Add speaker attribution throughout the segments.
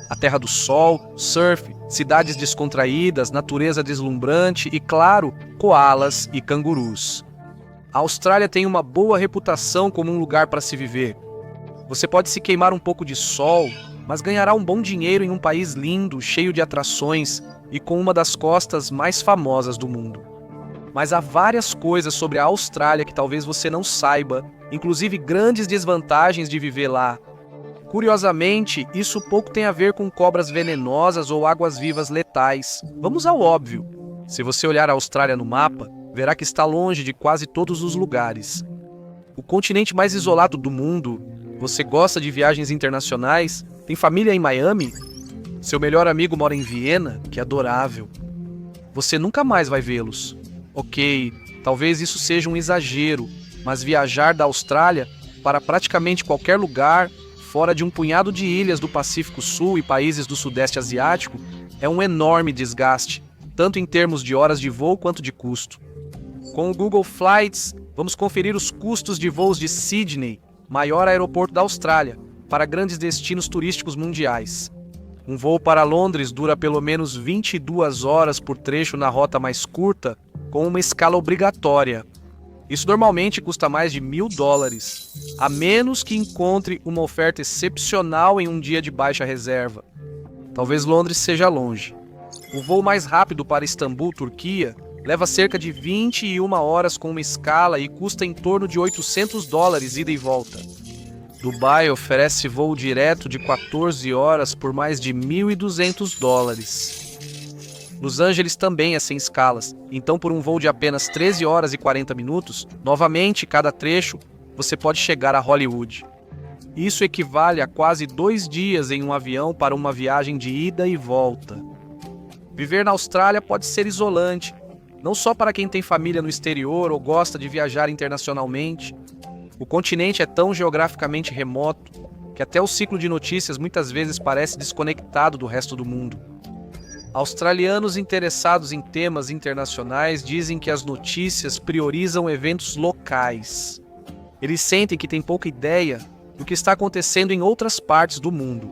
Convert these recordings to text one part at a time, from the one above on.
Speaker 1: A terra do sol, surf, cidades descontraídas, natureza deslumbrante e, claro, koalas e cangurus. A Austrália tem uma boa reputação como um lugar para se viver. Você pode se queimar um pouco de sol, mas ganhará um bom dinheiro em um país lindo, cheio de atrações e com uma das costas mais famosas do mundo. Mas há várias coisas sobre a Austrália que talvez você não saiba, inclusive grandes desvantagens de viver lá. Curiosamente, isso pouco tem a ver com cobras venenosas ou águas-vivas letais. Vamos ao óbvio. Se você olhar a Austrália no mapa, verá que está longe de quase todos os lugares. O continente mais isolado do mundo. Você gosta de viagens internacionais? Tem família em Miami? Seu melhor amigo mora em Viena? Que adorável. Você nunca mais vai vê-los. Ok, talvez isso seja um exagero, mas viajar da Austrália para praticamente qualquer lugar, fora de um punhado de ilhas do Pacífico Sul e países do Sudeste Asiático, é um enorme desgaste, tanto em termos de horas de voo quanto de custo. Com o Google Flights, vamos conferir os custos de voos de Sydney, maior aeroporto da Austrália, para grandes destinos turísticos mundiais. Um voo para Londres dura pelo menos 22 horas por trecho na rota mais curta, com uma escala obrigatória. Isso normalmente custa mais de $1.000, a menos que encontre uma oferta excepcional em um dia de baixa reserva. Talvez Londres seja longe. O voo mais rápido para Istambul, Turquia, leva cerca de 21 horas com uma escala e custa em torno de $800 ida e volta. Dubai oferece voo direto de 14 horas por mais de $1.200. Los Angeles também é sem escalas, então por um voo de apenas 13 horas e 40 minutos, novamente cada trecho, você pode chegar a Hollywood. Isso equivale a quase 2 dias em um avião para uma viagem de ida e volta. Viver na Austrália pode ser isolante, não só para quem tem família no exterior ou gosta de viajar internacionalmente. O continente é tão geograficamente remoto que até o ciclo de notícias muitas vezes parece desconectado do resto do mundo. Australianos interessados em temas internacionais dizem que as notícias priorizam eventos locais. Eles sentem que têm pouca ideia do que está acontecendo em outras partes do mundo.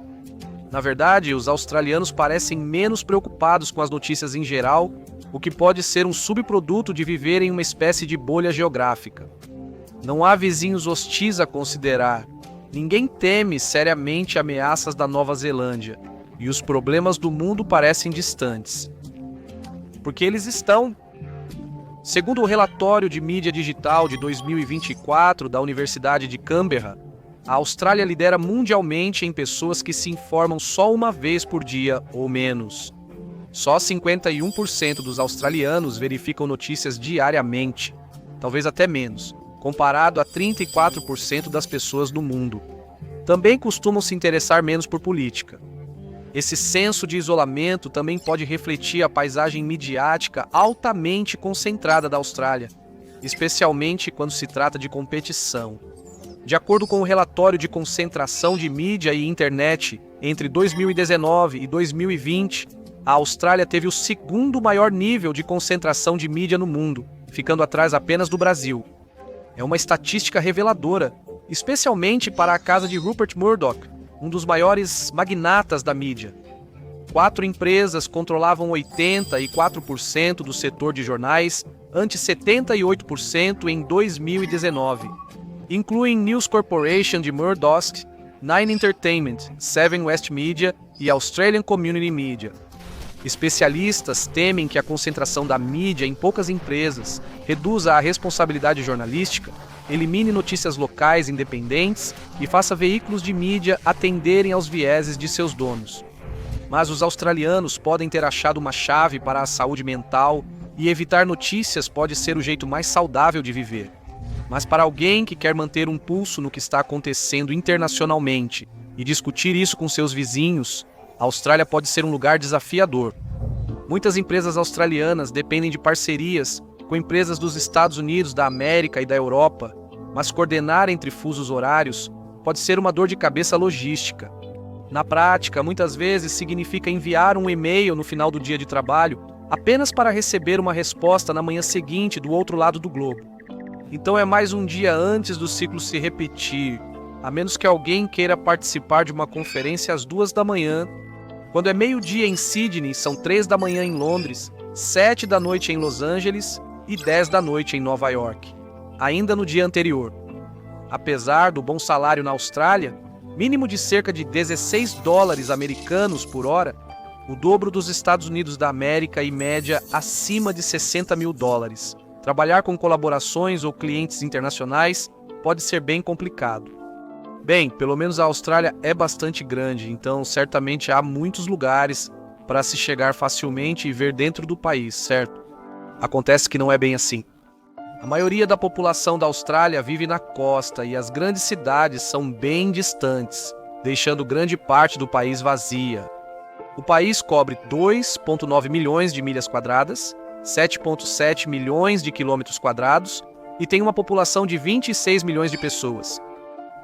Speaker 1: Na verdade, os australianos parecem menos preocupados com as notícias em geral, o que pode ser um subproduto de viver em uma espécie de bolha geográfica. Não há vizinhos hostis a considerar. Ninguém teme seriamente ameaças da Nova Zelândia. E os problemas do mundo parecem distantes. Porque eles estão. Segundo o relatório de mídia digital de 2024 da Universidade de Canberra, a Austrália lidera mundialmente em pessoas que se informam só uma vez por dia ou menos. Só 51% dos australianos verificam notícias diariamente, talvez até menos, comparado a 34% das pessoas no mundo. Também costumam se interessar menos por política. Esse senso de isolamento também pode refletir a paisagem midiática altamente concentrada da Austrália, especialmente quando se trata de competição. De acordo com o relatório de concentração de mídia e internet entre 2019 e 2020, a Austrália teve o segundo maior nível de concentração de mídia no mundo, ficando atrás apenas do Brasil. É uma estatística reveladora, especialmente para a casa de Rupert Murdoch, um dos maiores magnatas da mídia. 4 empresas controlavam 84% do setor de jornais, ante 78% em 2019. Incluem News Corporation de Murdoch, Nine Entertainment, Seven West Media e Australian Community Media. Especialistas temem que a concentração da mídia em poucas empresas reduza a responsabilidade jornalística, elimine notícias locais independentes e faça veículos de mídia atenderem aos vieses de seus donos. Mas os australianos podem ter achado uma chave para a saúde mental e evitar notícias pode ser o jeito mais saudável de viver. Mas para alguém que quer manter um pulso no que está acontecendo internacionalmente e discutir isso com seus vizinhos, a Austrália pode ser um lugar desafiador. Muitas empresas australianas dependem de parcerias com empresas dos Estados Unidos, da América e da Europa, mas coordenar entre fusos horários pode ser uma dor de cabeça logística. Na prática, muitas vezes significa enviar um e-mail no final do dia de trabalho apenas para receber uma resposta na manhã seguinte do outro lado do globo. Então é mais um dia antes do ciclo se repetir, a menos que alguém queira participar de uma conferência às 2 da manhã Quando é meio-dia em Sydney, são 3 da manhã em Londres, 7 da noite em Los Angeles e 10 da noite em Nova York, ainda no dia anterior. Apesar do bom salário na Austrália, mínimo de cerca de 16 dólares americanos por hora, o dobro dos Estados Unidos da América e média acima de 60 mil dólares. Trabalhar com colaborações ou clientes internacionais pode ser bem complicado. Bem, pelo menos a Austrália é bastante grande, então certamente há muitos lugares para se chegar facilmente e ver dentro do país, certo? Acontece que não é bem assim. A maioria da população da Austrália vive na costa e as grandes cidades são bem distantes, deixando grande parte do país vazia. O país cobre 2,9 milhões de milhas quadradas, 7,7 milhões de quilômetros quadrados e tem uma população de 26 milhões de pessoas.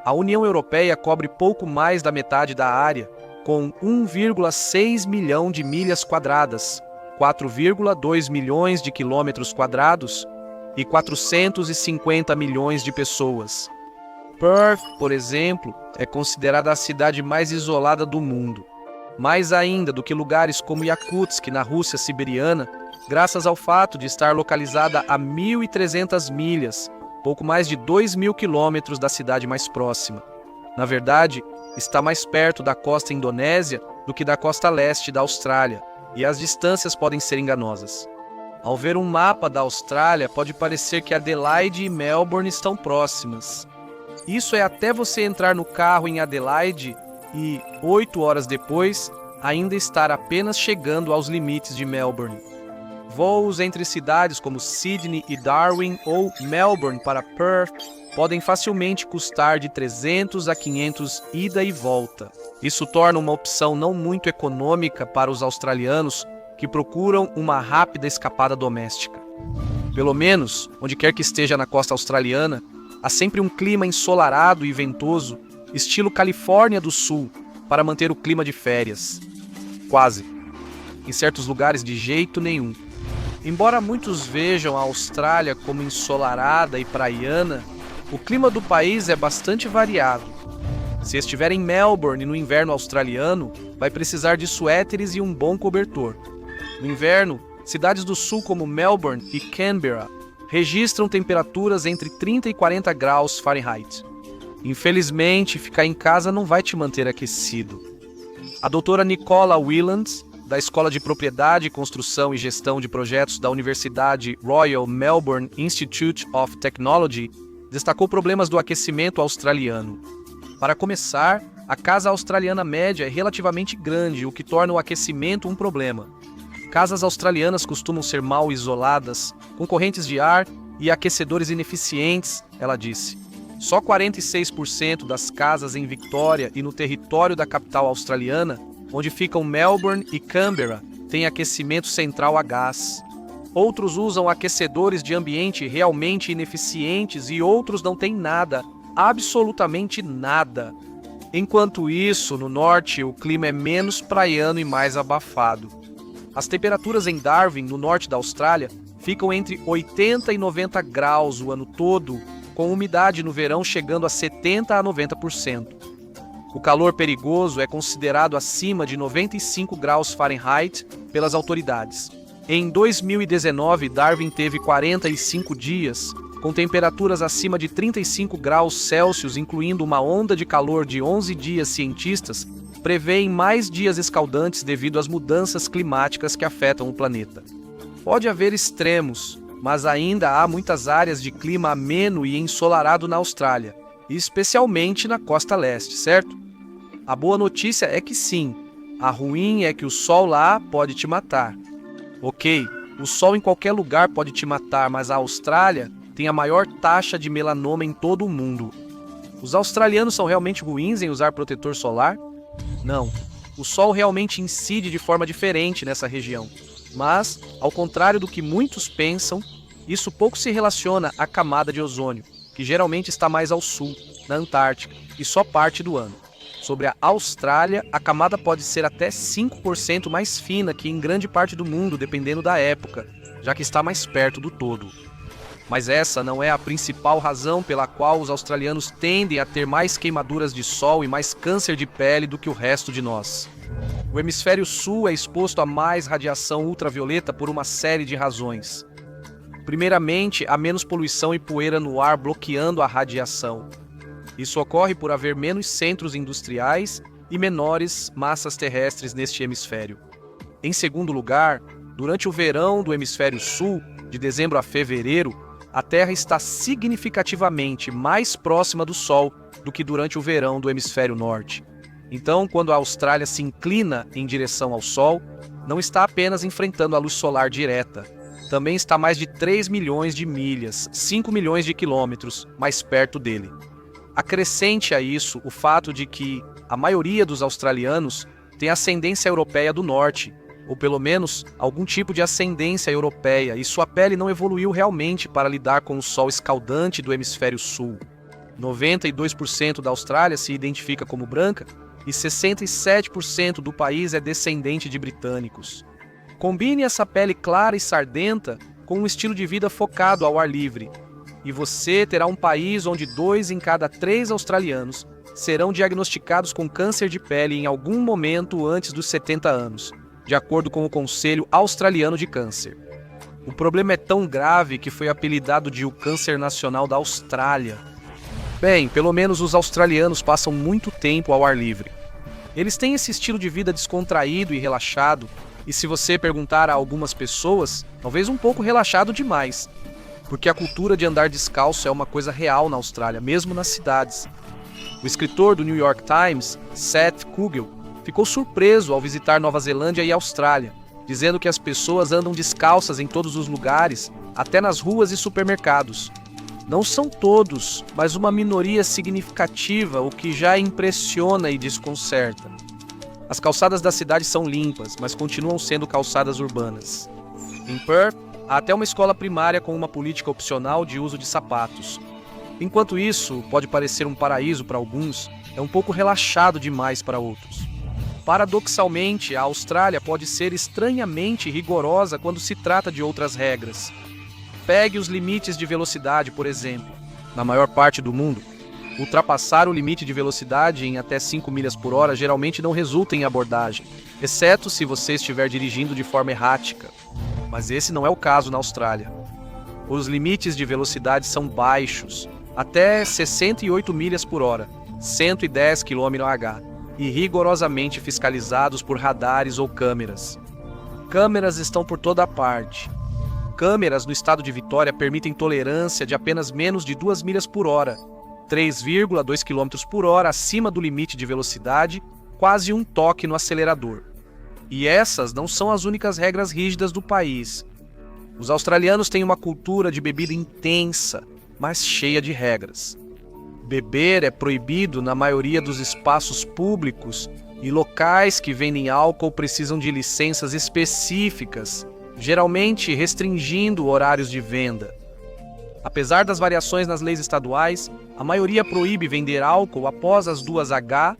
Speaker 1: A União Europeia cobre pouco mais da metade da área, com 1,6 milhão de milhas quadradas, 4,2 milhões de quilômetros quadrados e 450 milhões de pessoas. Perth, por exemplo, é considerada a cidade mais isolada do mundo. Mais ainda do que lugares como Yakutsk, na Rússia siberiana, graças ao fato de estar localizada a 1.300 milhas, pouco mais de 2.000 quilômetros da cidade mais próxima. Na verdade, está mais perto da costa indonésia do que da costa leste da Austrália, e as distâncias podem ser enganosas. Ao ver um mapa da Austrália, pode parecer que Adelaide e Melbourne estão próximas. Isso é até você entrar no carro em Adelaide e, 8 horas depois, ainda estar apenas chegando aos limites de Melbourne. Voos entre cidades como Sydney e Darwin ou Melbourne para Perth podem facilmente custar de 300 a 500 ida e volta. Isso torna uma opção não muito econômica para os australianos que procuram uma rápida escapada doméstica. Pelo menos, onde quer que esteja na costa australiana, há sempre um clima ensolarado e ventoso, estilo Califórnia do Sul, para manter o clima de férias. Quase. Em certos lugares, de jeito nenhum. Embora muitos vejam a Austrália como ensolarada e praiana, o clima do país é bastante variado. Se estiver em Melbourne no inverno australiano, vai precisar de suéteres e um bom cobertor. No inverno, cidades do sul como Melbourne e Canberra registram temperaturas entre 30 e 40 graus Fahrenheit. Infelizmente, ficar em casa não vai te manter aquecido. A doutora Nicola Whelands, da Escola de Propriedade, Construção e Gestão de Projetos da Universidade Royal Melbourne Institute of Technology, destacou problemas do aquecimento australiano. Para começar, a casa australiana média é relativamente grande, o que torna o aquecimento um problema. Casas australianas costumam ser mal isoladas, com correntes de ar e aquecedores ineficientes, ela disse. Só 46% das casas em Victoria e no território da capital australiana, onde ficam Melbourne e Canberra, têm aquecimento central a gás. Outros usam aquecedores de ambiente realmente ineficientes e outros não têm nada, absolutamente nada. Enquanto isso, no norte, o clima é menos praiano e mais abafado. As temperaturas em Darwin, no norte da Austrália, ficam entre 80 e 90 graus o ano todo, com umidade no verão chegando a 70 a 90%. O calor perigoso é considerado acima de 95 graus Fahrenheit pelas autoridades. Em 2019, Darwin teve 45 dias, com temperaturas acima de 35 graus Celsius, incluindo uma onda de calor de 11 dias. Cientistas prevêem mais dias escaldantes devido às mudanças climáticas que afetam o planeta. Pode haver extremos, mas ainda há muitas áreas de clima ameno e ensolarado na Austrália, especialmente na costa leste, certo? A boa notícia é que sim, a ruim é que o sol lá pode te matar. Ok, o sol em qualquer lugar pode te matar, mas a Austrália tem a maior taxa de melanoma em todo o mundo. Os australianos são realmente ruins em usar protetor solar? Não, o sol realmente incide de forma diferente nessa região. Mas, ao contrário do que muitos pensam, isso pouco se relaciona à camada de ozônio, que geralmente está mais ao sul, na Antártica, e só parte do ano. Sobre a Austrália, a camada pode ser até 5% mais fina que em grande parte do mundo, dependendo da época, já que está mais perto do todo. Mas essa não é a principal razão pela qual os australianos tendem a ter mais queimaduras de sol e mais câncer de pele do que o resto de nós. O hemisfério sul é exposto a mais radiação ultravioleta por uma série de razões. Primeiramente, há menos poluição e poeira no ar bloqueando a radiação. Isso ocorre por haver menos centros industriais e menores massas terrestres neste hemisfério. Em segundo lugar, durante o verão do hemisfério sul, de dezembro a fevereiro, a Terra está significativamente mais próxima do Sol do que durante o verão do hemisfério norte. Então, quando a Austrália se inclina em direção ao Sol, não está apenas enfrentando a luz solar direta, também está mais de 3 milhões de milhas, 5 milhões de quilômetros, mais perto dele. Acrescente a isso o fato de que a maioria dos australianos tem ascendência europeia do norte, ou pelo menos algum tipo de ascendência europeia, e sua pele não evoluiu realmente para lidar com o sol escaldante do hemisfério sul. 92% da Austrália se identifica como branca e 67% do país é descendente de britânicos. Combine essa pele clara e sardenta com um estilo de vida focado ao ar livre, e você terá um país onde 2 em cada 3 australianos serão diagnosticados com câncer de pele em algum momento antes dos 70 anos, de acordo com o Conselho Australiano de Câncer. O problema é tão grave que foi apelidado de o câncer nacional da Austrália. Bem, pelo menos os australianos passam muito tempo ao ar livre. Eles têm esse estilo de vida descontraído e relaxado, e se você perguntar a algumas pessoas, talvez um pouco relaxado demais, porque a cultura de andar descalço é uma coisa real na Austrália, mesmo nas cidades. O escritor do New York Times, Seth Kugel, ficou surpreso ao visitar Nova Zelândia e Austrália, dizendo que as pessoas andam descalças em todos os lugares, até nas ruas e supermercados. Não são todos, mas uma minoria significativa, o que já impressiona e desconcerta. As calçadas da cidade são limpas, mas continuam sendo calçadas urbanas. Em Perth, há até uma escola primária com uma política opcional de uso de sapatos. Enquanto isso pode parecer um paraíso para alguns, é um pouco relaxado demais para outros. Paradoxalmente, a Austrália pode ser estranhamente rigorosa quando se trata de outras regras. Pegue os limites de velocidade, por exemplo. Na maior parte do mundo, ultrapassar o limite de velocidade em até 5 milhas por hora geralmente não resulta em abordagem, exceto se você estiver dirigindo de forma errática. Mas esse não é o caso na Austrália. Os limites de velocidade são baixos, até 68 milhas por hora, 110 km/h, e rigorosamente fiscalizados por radares ou câmeras. Câmeras estão por toda parte. Câmeras no estado de Vitória permitem tolerância de apenas menos de 2 milhas por hora, 3,2 km por hora acima do limite de velocidade, quase um toque no acelerador. E essas não são as únicas regras rígidas do país. Os australianos têm uma cultura de bebida intensa, mas cheia de regras. Beber é proibido na maioria dos espaços públicos e locais que vendem álcool precisam de licenças específicas, geralmente restringindo horários de venda. Apesar das variações nas leis estaduais, a maioria proíbe vender álcool após as 2h,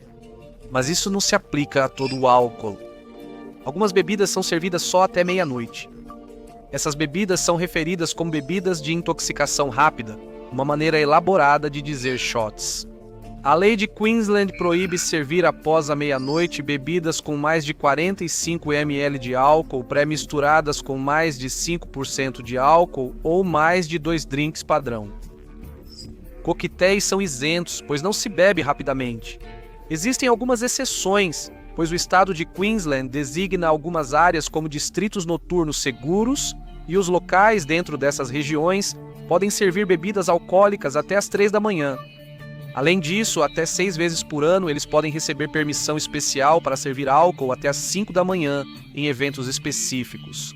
Speaker 1: mas isso não se aplica a todo o álcool. Algumas bebidas são servidas só até meia-noite. Essas bebidas são referidas como bebidas de intoxicação rápida, uma maneira elaborada de dizer shots. A lei de Queensland proíbe servir após a meia-noite bebidas com mais de 45 ml de álcool pré-misturadas com mais de 5% de álcool ou mais de 2 drinks padrão. Coquetéis são isentos, pois não se bebe rapidamente. Existem algumas exceções, pois o estado de Queensland designa algumas áreas como distritos noturnos seguros e os locais dentro dessas regiões podem servir bebidas alcoólicas até às 3 da manhã. Além disso, até 6 vezes por ano eles podem receber permissão especial para servir álcool até às 5 da manhã, em eventos específicos.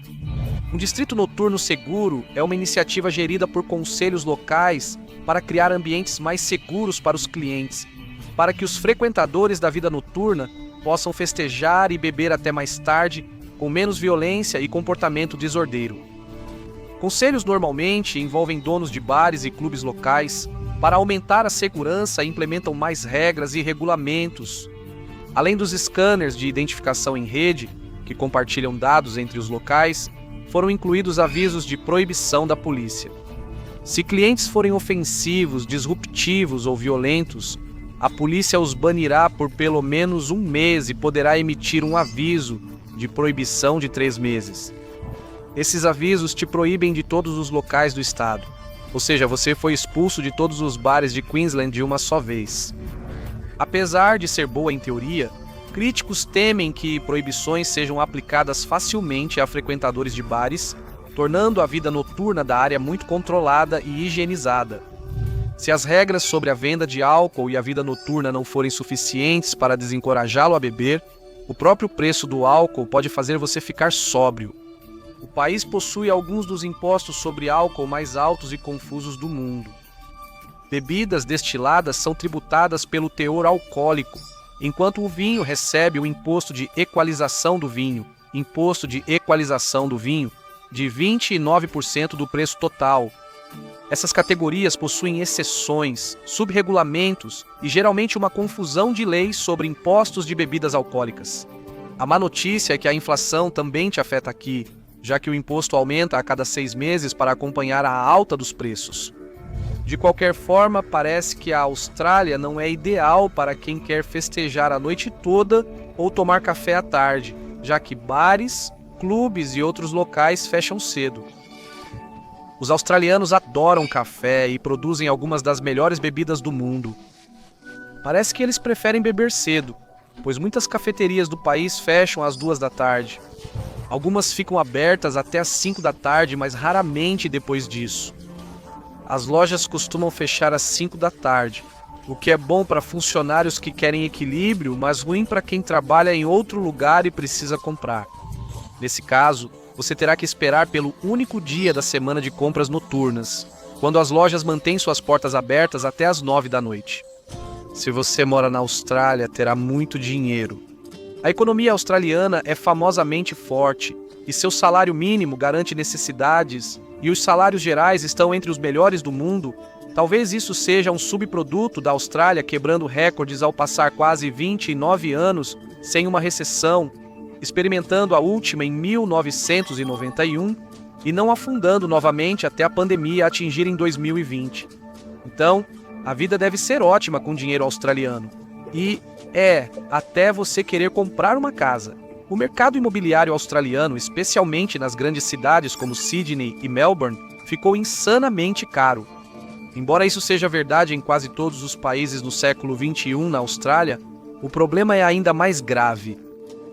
Speaker 1: Um distrito noturno seguro é uma iniciativa gerida por conselhos locais para criar ambientes mais seguros para os clientes, para que os frequentadores da vida noturna possam festejar e beber até mais tarde, com menos violência e comportamento desordeiro. Conselhos normalmente envolvem donos de bares e clubes locais. Para aumentar a segurança, implementam mais regras e regulamentos. Além dos scanners de identificação em rede, que compartilham dados entre os locais, foram incluídos avisos de proibição da polícia. Se clientes forem ofensivos, disruptivos ou violentos, a polícia os banirá por pelo menos 1 mês e poderá emitir um aviso de proibição de 3 meses. Esses avisos te proíbem de todos os locais do estado, ou seja, você foi expulso de todos os bares de Queensland de uma só vez. Apesar de ser boa em teoria, críticos temem que proibições sejam aplicadas facilmente a frequentadores de bares, tornando a vida noturna da área muito controlada e higienizada. Se as regras sobre a venda de álcool e a vida noturna não forem suficientes para desencorajá-lo a beber, o próprio preço do álcool pode fazer você ficar sóbrio. O país possui alguns dos impostos sobre álcool mais altos e confusos do mundo. Bebidas destiladas são tributadas pelo teor alcoólico, enquanto o vinho recebe o imposto de equalização do vinho, de 29% do preço total. Essas categorias possuem exceções, subregulamentos e geralmente uma confusão de leis sobre impostos de bebidas alcoólicas. A má notícia é que a inflação também te afeta aqui, já que o imposto aumenta a cada 6 meses para acompanhar a alta dos preços. De qualquer forma, parece que a Austrália não é ideal para quem quer festejar a noite toda ou tomar café à tarde, já que bares, clubes e outros locais fecham cedo. Os australianos adoram café e produzem algumas das melhores bebidas do mundo. Parece que eles preferem beber cedo, pois muitas cafeterias do país fecham às 2 da tarde. Algumas ficam abertas até às 5 da tarde, mas raramente depois disso. As lojas costumam fechar às 5 da tarde, o que é bom para funcionários que querem equilíbrio, mas ruim para quem trabalha em outro lugar e precisa comprar. Nesse caso, você terá que esperar pelo único dia da semana de compras noturnas, quando as lojas mantêm suas portas abertas até às 9 da noite. Se você mora na Austrália, terá muito dinheiro. A economia australiana é famosamente forte, e seu salário mínimo garante necessidades, e os salários gerais estão entre os melhores do mundo. Talvez isso seja um subproduto da Austrália quebrando recordes ao passar quase 29 anos sem uma recessão, experimentando a última em 1991 e não afundando novamente até a pandemia atingir em 2020. Então, a vida deve ser ótima com dinheiro australiano. E até você querer comprar uma casa. O mercado imobiliário australiano, especialmente nas grandes cidades como Sydney e Melbourne, ficou insanamente caro. Embora isso seja verdade em quase todos os países no século XXI na Austrália, o problema é ainda mais grave.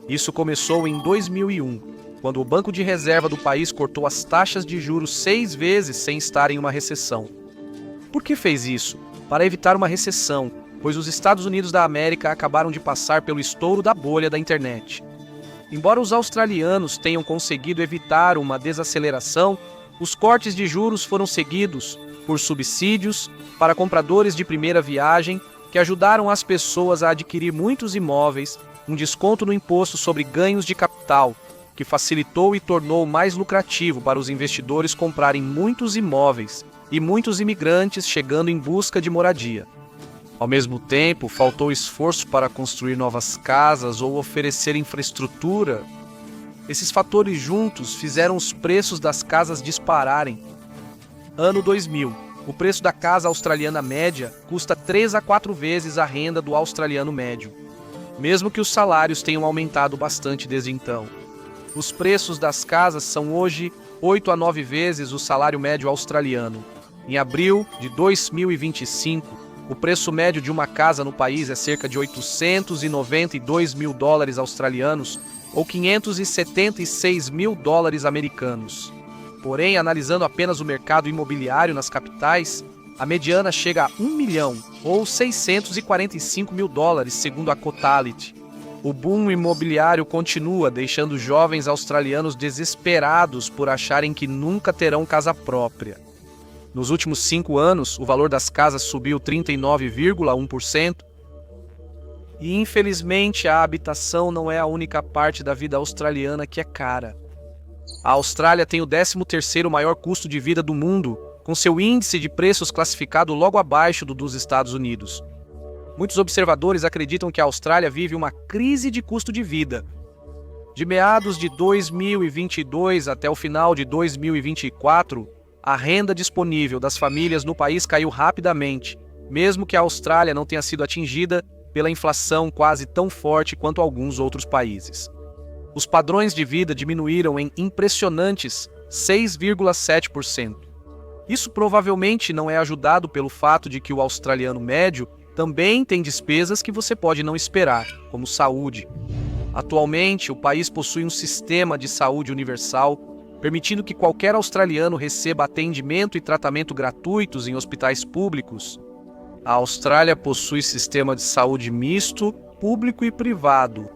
Speaker 1: Isso começou em 2001, quando o Banco de Reserva do país cortou as taxas de juros 6 vezes sem estar em uma recessão. Por que fez isso? Para evitar uma recessão, pois os Estados Unidos da América acabaram de passar pelo estouro da bolha da internet. Embora os australianos tenham conseguido evitar uma desaceleração, os cortes de juros foram seguidos por subsídios para compradores de primeira viagem que ajudaram as pessoas a adquirir muitos imóveis, um desconto no imposto sobre ganhos de capital, que facilitou e tornou mais lucrativo para os investidores comprarem muitos imóveis e muitos imigrantes chegando em busca de moradia. Ao mesmo tempo, faltou esforço para construir novas casas ou oferecer infraestrutura. Esses fatores juntos fizeram os preços das casas dispararem. Ano 2000. O preço da casa australiana média custa 3 a 4 vezes a renda do australiano médio, mesmo que os salários tenham aumentado bastante desde então. Os preços das casas são hoje 8 a 9 vezes o salário médio australiano. Em abril de 2025, o preço médio de uma casa no país é cerca de 892 mil dólares australianos ou 576 mil dólares americanos. Porém, analisando apenas o mercado imobiliário nas capitais, a mediana chega a 1 milhão ou 645 mil dólares, segundo a Cotality. O boom imobiliário continua, deixando jovens australianos desesperados por acharem que nunca terão casa própria. Nos últimos 5 anos, o valor das casas subiu 39,1%. E, infelizmente, a habitação não é a única parte da vida australiana que é cara. A Austrália tem o 13º maior custo de vida do mundo, com seu índice de preços classificado logo abaixo do dos Estados Unidos. Muitos observadores acreditam que a Austrália vive uma crise de custo de vida. De meados de 2022 até o final de 2024, a renda disponível das famílias no país caiu rapidamente, mesmo que a Austrália não tenha sido atingida pela inflação quase tão forte quanto alguns outros países. Os padrões de vida diminuíram em impressionantes 6,7%. Isso provavelmente não é ajudado pelo fato de que o australiano médio também tem despesas que você pode não esperar, como saúde. Atualmente, o país possui um sistema de saúde universal, permitindo que qualquer australiano receba atendimento e tratamento gratuitos em hospitais públicos. A Austrália possui sistema de saúde misto, público e privado.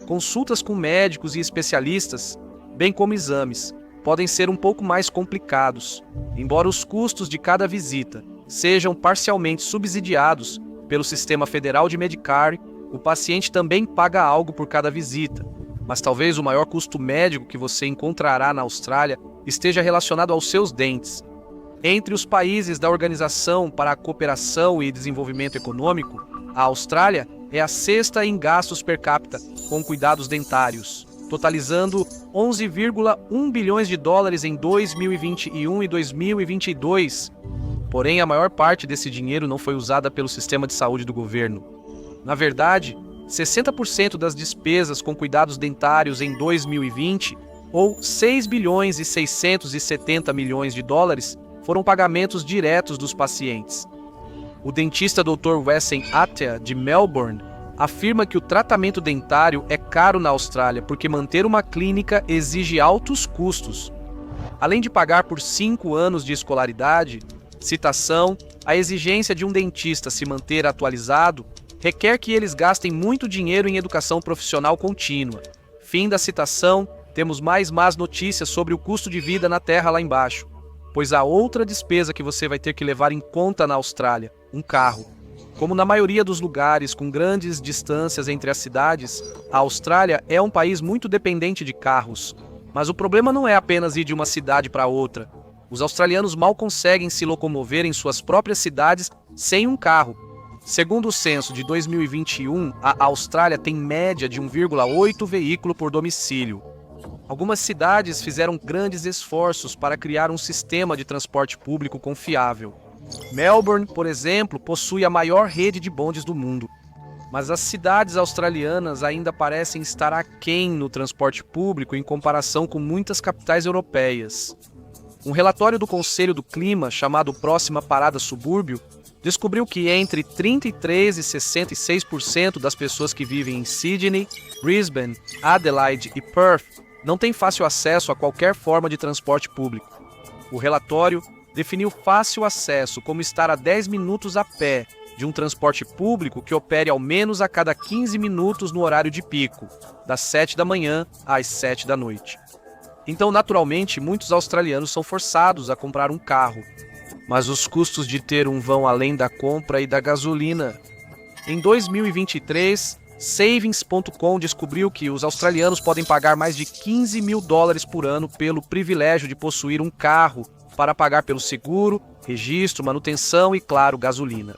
Speaker 1: Consultas com médicos e especialistas, bem como exames, podem ser um pouco mais complicados, embora os custos de cada visita sejam parcialmente subsidiados pelo Sistema Federal de Medicare. O paciente também paga algo por cada visita, mas talvez o maior custo médico que você encontrará na Austrália esteja relacionado aos seus dentes. Entre os países da Organização para a Cooperação e Desenvolvimento Econômico, a Austrália é a sexta em gastos per capita com cuidados dentários, totalizando 11,1 bilhões de dólares em 2021 e 2022. Porém, a maior parte desse dinheiro não foi usada pelo sistema de saúde do governo. Na verdade, 60% das despesas com cuidados dentários em 2020, ou 6 bilhões e 670 milhões de dólares, foram pagamentos diretos dos pacientes. O dentista Dr. Wesen Attea, de Melbourne, afirma que o tratamento dentário é caro na Austrália porque manter uma clínica exige altos custos. Além de pagar por 5 anos de escolaridade, citação, a exigência de um dentista se manter atualizado requer que eles gastem muito dinheiro em educação profissional contínua. Fim da citação, temos mais más notícias sobre o custo de vida na terra lá embaixo, pois há outra despesa que você vai ter que levar em conta na Austrália, um carro. Como na maioria dos lugares com grandes distâncias entre as cidades, a Austrália é um país muito dependente de carros. Mas o problema não é apenas ir de uma cidade para outra. Os australianos mal conseguem se locomover em suas próprias cidades sem um carro. Segundo o censo de 2021, a Austrália tem média de 1,8 veículo por domicílio. Algumas cidades fizeram grandes esforços para criar um sistema de transporte público confiável. Melbourne, por exemplo, possui a maior rede de bondes do mundo. Mas as cidades australianas ainda parecem estar aquém no transporte público em comparação com muitas capitais europeias. Um relatório do Conselho do Clima, chamado Próxima Parada Subúrbio, descobriu que entre 33% e 66% das pessoas que vivem em Sydney, Brisbane, Adelaide e Perth não têm fácil acesso a qualquer forma de transporte público. O relatório definiu fácil acesso como estar a 10 minutos a pé de um transporte público que opere ao menos a cada 15 minutos no horário de pico, das 7 da manhã às 7 da noite. Então, naturalmente, muitos australianos são forçados a comprar um carro, mas os custos de ter um vão além da compra e da gasolina. Em 2023, Savings.com descobriu que os australianos podem pagar mais de 15 mil dólares por ano pelo privilégio de possuir um carro para pagar pelo seguro, registro, manutenção e, claro, gasolina.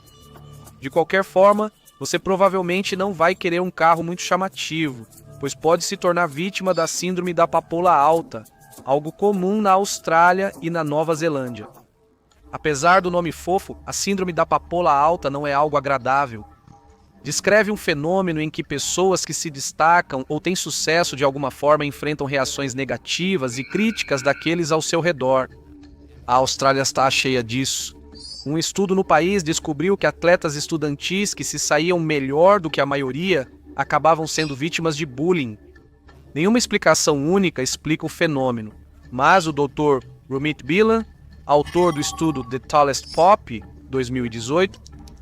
Speaker 1: De qualquer forma, você provavelmente não vai querer um carro muito chamativo, pois pode se tornar vítima da síndrome da papoula alta, algo comum na Austrália e na Nova Zelândia. Apesar do nome fofo, a síndrome da papoula alta não é algo agradável. Descreve um fenômeno em que pessoas que se destacam ou têm sucesso de alguma forma enfrentam reações negativas e críticas daqueles ao seu redor. A Austrália está cheia disso. Um estudo no país descobriu que atletas estudantis que se saíam melhor do que a maioria acabavam sendo vítimas de bullying. Nenhuma explicação única explica o fenômeno, mas o Dr. Rumit Bilan, autor do estudo The Tallest Poppy, 2018,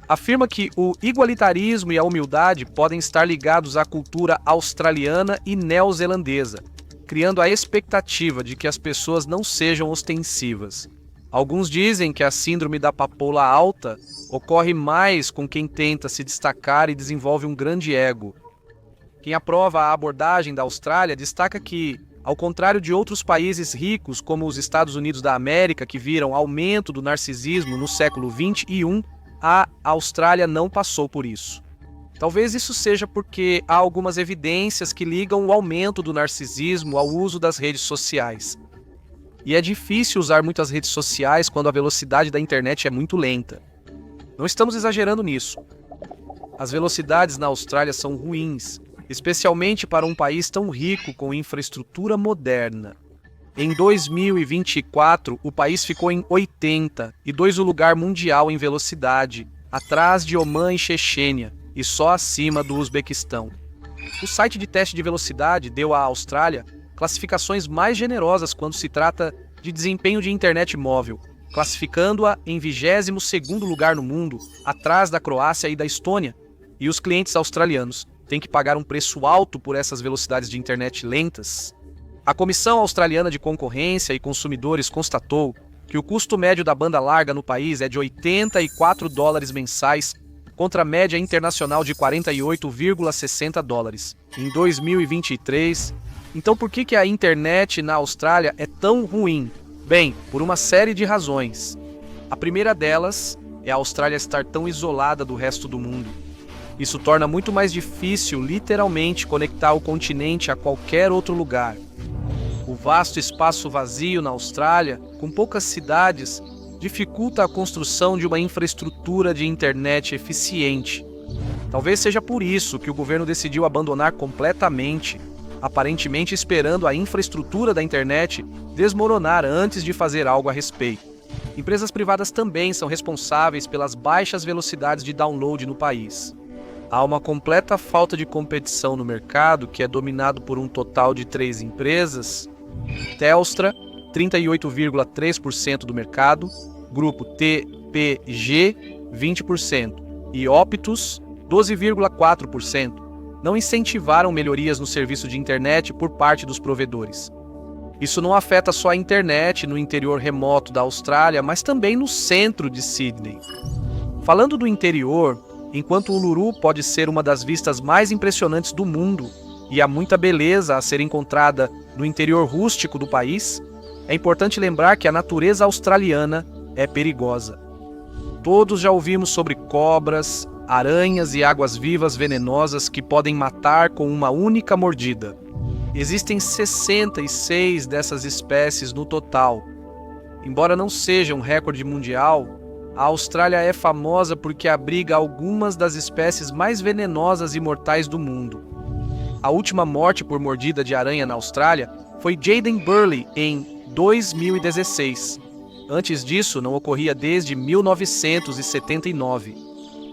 Speaker 1: afirma que o igualitarismo e a humildade podem estar ligados à cultura australiana e neozelandesa, criando a expectativa de que as pessoas não sejam ostensivas. Alguns dizem que a síndrome da papoula alta ocorre mais com quem tenta se destacar e desenvolve um grande ego. Quem aprova a abordagem da Austrália destaca que, ao contrário de outros países ricos como os Estados Unidos da América, que viram aumento do narcisismo no século XXI, a Austrália não passou por isso. Talvez isso seja porque há algumas evidências que ligam o aumento do narcisismo ao uso das redes sociais. E é difícil usar muitas redes sociais quando a velocidade da internet é muito lenta. Não estamos exagerando nisso. As velocidades na Austrália são ruins, especialmente para um país tão rico com infraestrutura moderna. Em 2024, o país ficou em 82º lugar mundial em velocidade, atrás de Omã e Chechênia, e só acima do Uzbequistão. O site de teste de velocidade deu à Austrália classificações mais generosas quando se trata de desempenho de internet móvel, classificando-a em 22º lugar no mundo, atrás da Croácia e da Estônia. E os clientes australianos têm que pagar um preço alto por essas velocidades de internet lentas. A Comissão Australiana de Concorrência e Consumidores constatou que o custo médio da banda larga no país é de $84 mensais, contra a média internacional de $48,60 em 2023. Então por que a internet na Austrália é tão ruim? Bem, por uma série de razões. A primeira delas é a Austrália estar tão isolada do resto do mundo. Isso torna muito mais difícil, literalmente, conectar o continente a qualquer outro lugar. O vasto espaço vazio na Austrália, com poucas cidades, dificulta a construção de uma infraestrutura de internet eficiente. Talvez seja por isso que o governo decidiu abandonar completamente, aparentemente esperando a infraestrutura da internet desmoronar antes de fazer algo a respeito. Empresas privadas também são responsáveis pelas baixas velocidades de download no país. Há uma completa falta de competição no mercado, que é dominado por um total de 3 empresas: Telstra, 38,3% do mercado, Grupo TPG, 20%, e Optus, 12,4%. Não incentivaram melhorias no serviço de internet por parte dos provedores. Isso não afeta só a internet no interior remoto da Austrália, mas também no centro de Sydney. Falando do interior, enquanto Uluru pode ser uma das vistas mais impressionantes do mundo e há muita beleza a ser encontrada no interior rústico do país, é importante lembrar que a natureza australiana é perigosa. Todos já ouvimos sobre cobras, aranhas e águas-vivas venenosas que podem matar com uma única mordida. Existem 66 dessas espécies no total. Embora não seja um recorde mundial, a Austrália é famosa porque abriga algumas das espécies mais venenosas e mortais do mundo. A última morte por mordida de aranha na Austrália foi Jaden Burley em 2016. Antes disso, não ocorria desde 1979.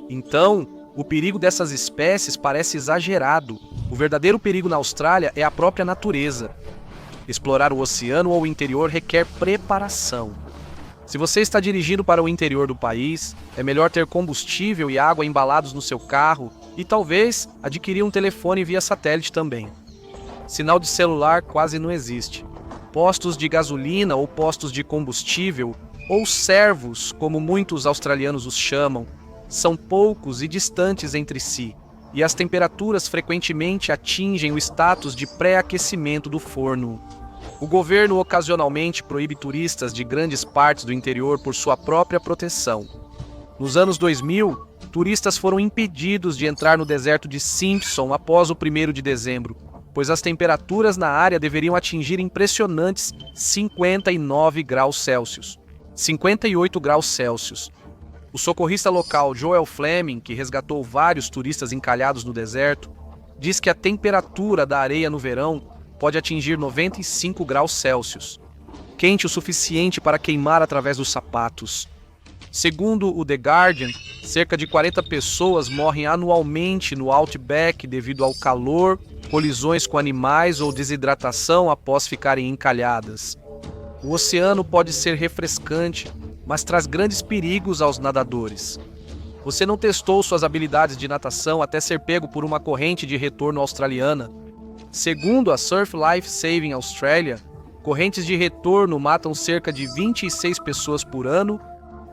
Speaker 1: Então, o perigo dessas espécies parece exagerado. O verdadeiro perigo na Austrália é a própria natureza. Explorar o oceano ou o interior requer preparação. Se você está dirigindo para o interior do país, é melhor ter combustível e água embalados no seu carro e talvez adquirir um telefone via satélite também. Sinal de celular quase não existe. Postos de gasolina ou postos de combustível, ou servos, como muitos australianos os chamam, são poucos e distantes entre si, e as temperaturas frequentemente atingem o status de pré-aquecimento do forno. O governo ocasionalmente proíbe turistas de grandes partes do interior por sua própria proteção. Nos anos 2000, turistas foram impedidos de entrar no deserto de Simpson após o 1º de dezembro, pois as temperaturas na área deveriam atingir impressionantes 59 graus Celsius, 58 graus Celsius. O socorrista local Joel Fleming, que resgatou vários turistas encalhados no deserto, diz que a temperatura da areia no verão pode atingir 95 graus Celsius, quente o suficiente para queimar através dos sapatos. Segundo o The Guardian, cerca de 40 pessoas morrem anualmente no Outback devido ao calor, colisões com animais ou desidratação após ficarem encalhadas. O oceano pode ser refrescante, mas traz grandes perigos aos nadadores. Você não testou suas habilidades de natação até ser pego por uma corrente de retorno australiana. Segundo a Surf Life Saving Australia, correntes de retorno matam cerca de 26 pessoas por ano,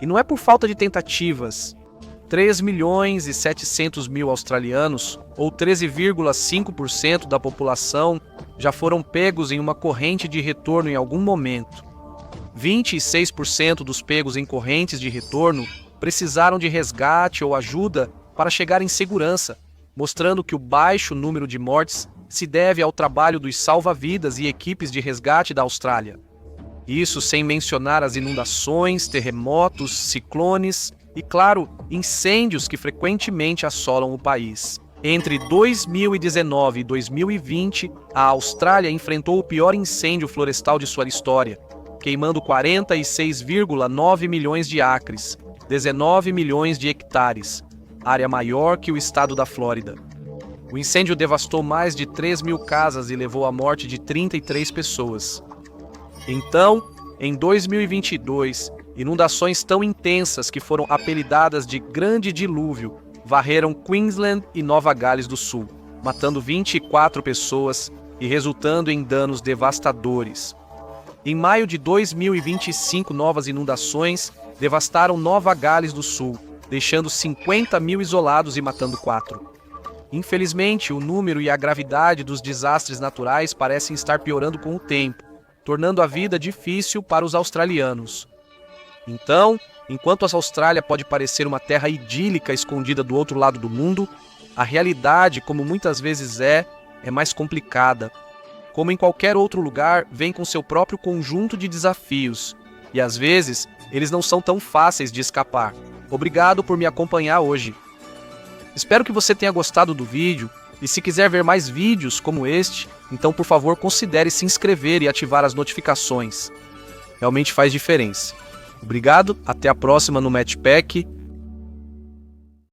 Speaker 1: e não é por falta de tentativas. 3.700.000 australianos, ou 13,5% da população, já foram pegos em uma corrente de retorno em algum momento. 26% dos pegos em correntes de retorno precisaram de resgate ou ajuda para chegar em segurança, mostrando que o baixo número de mortes se deve ao trabalho dos salva-vidas e equipes de resgate da Austrália. Isso sem mencionar as inundações, terremotos, ciclones e, claro, incêndios que frequentemente assolam o país. Entre 2019 e 2020, a Austrália enfrentou o pior incêndio florestal de sua história, queimando 46,9 milhões de acres, 19 milhões de hectares, área maior que o estado da Flórida. O incêndio devastou mais de 3 mil casas e levou à morte de 33 pessoas. Então, em 2022, inundações tão intensas que foram apelidadas de Grande Dilúvio varreram Queensland e Nova Gales do Sul, matando 24 pessoas e resultando em danos devastadores. Em maio de 2025, novas inundações devastaram Nova Gales do Sul, deixando 50 mil isolados e matando 4. Infelizmente, o número e a gravidade dos desastres naturais parecem estar piorando com o tempo, tornando a vida difícil para os australianos. Então, enquanto a Austrália pode parecer uma terra idílica escondida do outro lado do mundo, a realidade, como muitas vezes é mais complicada. Como em qualquer outro lugar, vem com seu próprio conjunto de desafios, e às vezes eles não são tão fáceis de escapar. Obrigado por me acompanhar hoje. Espero que você tenha gostado do vídeo, e se quiser ver mais vídeos como este, então por favor considere se inscrever e ativar as notificações. Realmente faz diferença. Obrigado, até a próxima no Matchpack.